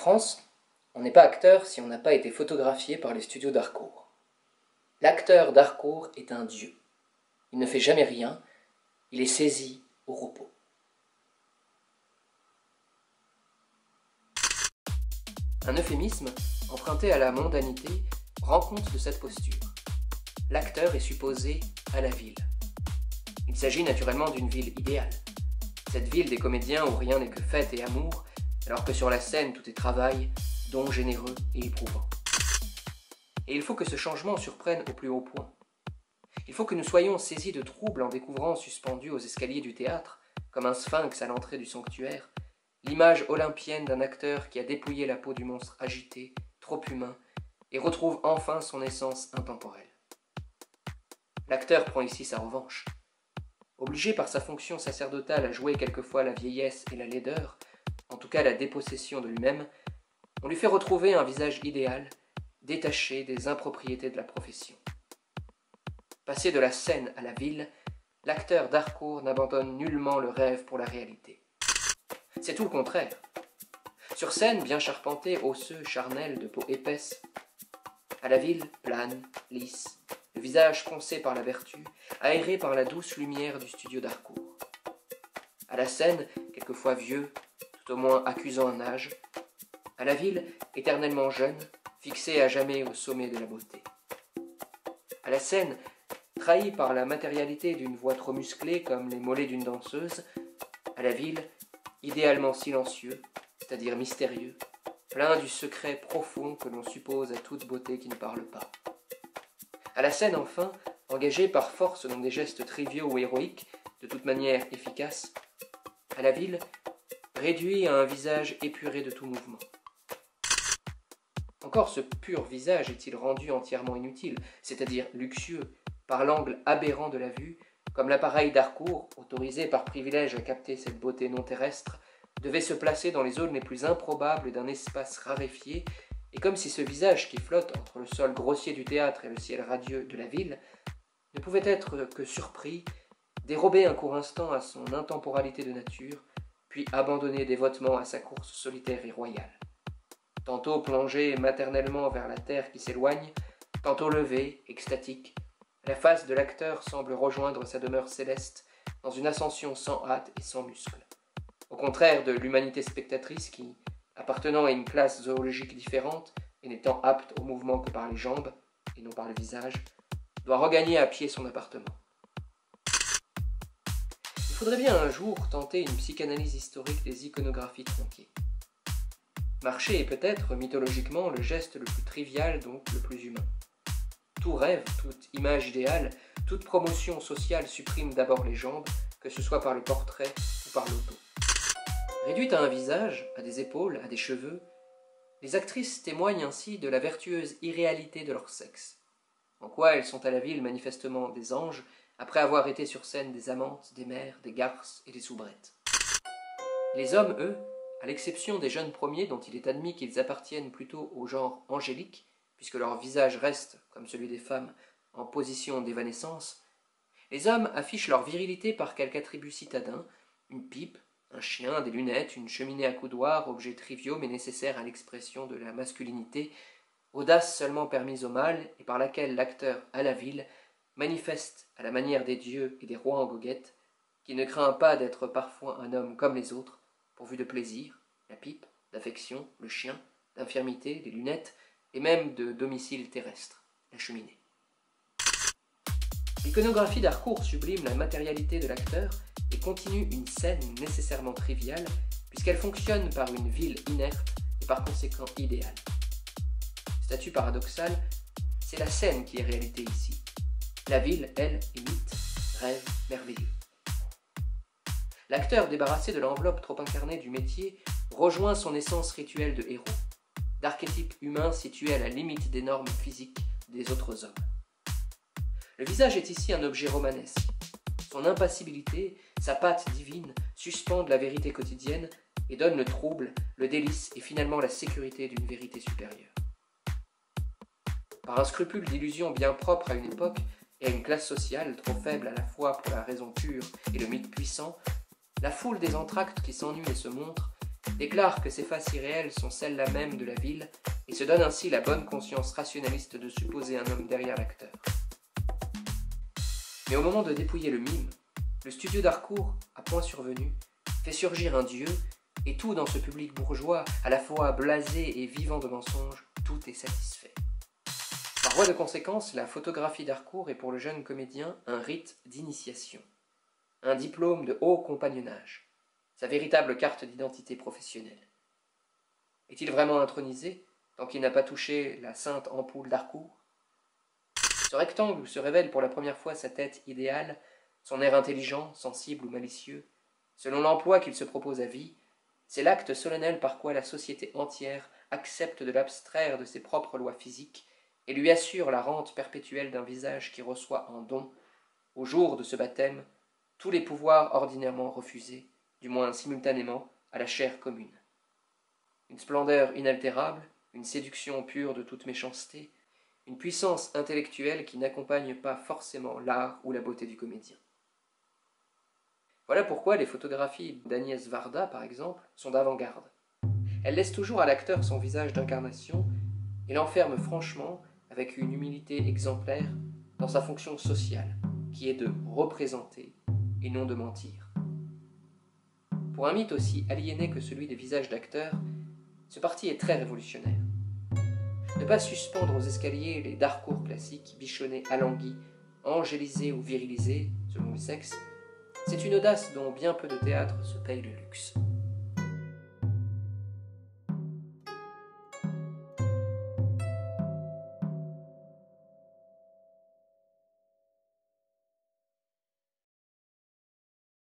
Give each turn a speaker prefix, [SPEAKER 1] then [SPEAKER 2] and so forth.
[SPEAKER 1] France, on n'est pas acteur si on n'a pas été photographié par les studios d'Harcourt. L'acteur d'Harcourt est un dieu. Il ne fait jamais rien, il est saisi au repos. Un euphémisme, emprunté à la mondanité, rend compte de cette posture. L'acteur est supposé à la ville. Il s'agit naturellement d'une ville idéale. Cette ville des comédiens où rien n'est que fête et amour, alors que sur la scène tout est travail, don généreux et éprouvant. Et il faut que ce changement surprenne au plus haut point. Il faut que nous soyons saisis de trouble en découvrant suspendu aux escaliers du théâtre, comme un sphinx à l'entrée du sanctuaire, l'image olympienne d'un acteur qui a dépouillé la peau du monstre agité, trop humain, et retrouve enfin son essence intemporelle. L'acteur prend ici sa revanche. Obligé par sa fonction sacerdotale à jouer quelquefois la vieillesse et la laideur, en tout cas la dépossession de lui-même, on lui fait retrouver un visage idéal, détaché des impropriétés de la profession. Passé de la scène à la ville, l'acteur d'Harcourt n'abandonne nullement le rêve pour la réalité. C'est tout le contraire. Sur scène, bien charpenté, osseux, charnel, de peau épaisse, à la ville, plane, lisse, le visage foncé par la vertu, aéré par la douce lumière du studio d'Harcourt. À la scène, quelquefois vieux, tout au moins accusant un âge, à la ville, éternellement jeune, fixé à jamais au sommet de la beauté. À la scène, trahi par la matérialité d'une voix trop musclée comme les mollets d'une danseuse, à la ville, idéalement silencieux, c'est-à-dire mystérieux, plein du secret profond que l'on suppose à toute beauté qui ne parle pas. À la scène, enfin, engagé par force dans des gestes triviaux ou héroïques, de toute manière efficaces, à la ville, réduit à un visage épuré de tout mouvement. Encore ce pur visage est-il rendu entièrement inutile, c'est-à-dire luxueux, par l'angle aberrant de la vue, comme l'appareil d'Harcourt, autorisé par privilège à capter cette beauté non terrestre, devait se placer dans les zones les plus improbables d'un espace raréfié, et comme si ce visage qui flotte entre le sol grossier du théâtre et le ciel radieux de la ville ne pouvait être que surpris, dérobé un court instant à son intemporalité de nature, puis abandonné dévotement à sa course solitaire et royale. Tantôt plongé maternellement vers la terre qui s'éloigne, tantôt levé, extatique, la face de l'acteur semble rejoindre sa demeure céleste dans une ascension sans hâte et sans muscle. Au contraire de l'humanité spectatrice qui, appartenant à une classe zoologique différente et n'étant apte au mouvement que par les jambes et non par le visage, doit regagner à pied son appartement. Il faudrait bien un jour tenter une psychanalyse historique des iconographies tronquées. Marcher est peut-être, mythologiquement, le geste le plus trivial, donc le plus humain. Tout rêve, toute image idéale, toute promotion sociale supprime d'abord les jambes, que ce soit par le portrait ou par l'auto. Réduites à un visage, à des épaules, à des cheveux, les actrices témoignent ainsi de la vertueuse irréalité de leur sexe. En quoi elles sont à la ville manifestement des anges, après avoir été sur scène des amantes, des mères, des garces et des soubrettes. Les hommes, eux, à l'exception des jeunes premiers dont il est admis qu'ils appartiennent plutôt au genre angélique, puisque leur visage reste, comme celui des femmes, en position d'évanescence, les hommes affichent leur virilité par quelque attribut citadin, une pipe, un chien, des lunettes, une cheminée à coudoir, objets triviaux mais nécessaires à l'expression de la masculinité, audace seulement permise au mâle et par laquelle l'acteur à la ville manifeste, à la manière des dieux et des rois en goguette, qu'il ne craint pas d'être parfois un homme comme les autres, pourvu de plaisir, la pipe, d'affection, le chien, d'infirmité, les lunettes, et même de domicile terrestre, la cheminée. L'iconographie d'Harcourt sublime la matérialité de l'acteur et continue une scène nécessairement triviale, puisqu'elle fonctionne par une ville inerte et par conséquent idéale. Statut paradoxal, c'est la scène qui est réalité ici. La ville, elle, est mythe, rêve merveilleux. L'acteur débarrassé de l'enveloppe trop incarnée du métier rejoint son essence rituelle de héros, d'archétype humain situé à la limite des normes physiques des autres hommes. Le visage est ici un objet romanesque. Son impassibilité, sa patte divine, suspendent la vérité quotidienne et donnent le trouble, le délice et finalement la sécurité d'une vérité supérieure. Par un scrupule d'illusion bien propre à une époque et à une classe sociale trop faible à la fois pour la raison pure et le mythe puissant, la foule des entr'actes qui s'ennuient et se montrent déclare que ces faces irréelles sont celles-là même de la ville et se donne ainsi la bonne conscience rationaliste de supposer un homme derrière l'acteur. Mais au moment de dépouiller le mime, le studio d'Harcourt, à point survenu, fait surgir un dieu, et tout dans ce public bourgeois, à la fois blasé et vivant de mensonges, tout est satisfait. Par voie de conséquence, la photographie d'Harcourt est pour le jeune comédien un rite d'initiation, un diplôme de haut compagnonnage, sa véritable carte d'identité professionnelle. Est-il vraiment intronisé, tant qu'il n'a pas touché la sainte ampoule d'Harcourt? Ce rectangle où se révèle pour la première fois sa tête idéale, son air intelligent, sensible ou malicieux, selon l'emploi qu'il se propose à vie, c'est l'acte solennel par quoi la société entière accepte de l'abstraire de ses propres lois physiques et lui assure la rente perpétuelle d'un visage qui reçoit en don, au jour de ce baptême, tous les pouvoirs ordinairement refusés, du moins simultanément, à la chair commune. Une splendeur inaltérable, une séduction pure de toute méchanceté, une puissance intellectuelle qui n'accompagne pas forcément l'art ou la beauté du comédien. Voilà pourquoi les photographies d'Agnès Varda, par exemple, sont d'avant-garde. Elles laissent toujours à l'acteur son visage d'incarnation et l'enferment franchement, avec une humilité exemplaire, dans sa fonction sociale, qui est de représenter et non de mentir. Pour un mythe aussi aliéné que celui des visages d'acteurs, ce parti est très révolutionnaire. Ne pas suspendre aux escaliers les d'Harcourt classiques, bichonnés, alanguis, angélisés ou virilisés, selon le sexe, c'est une audace dont bien peu de théâtres se payent le luxe.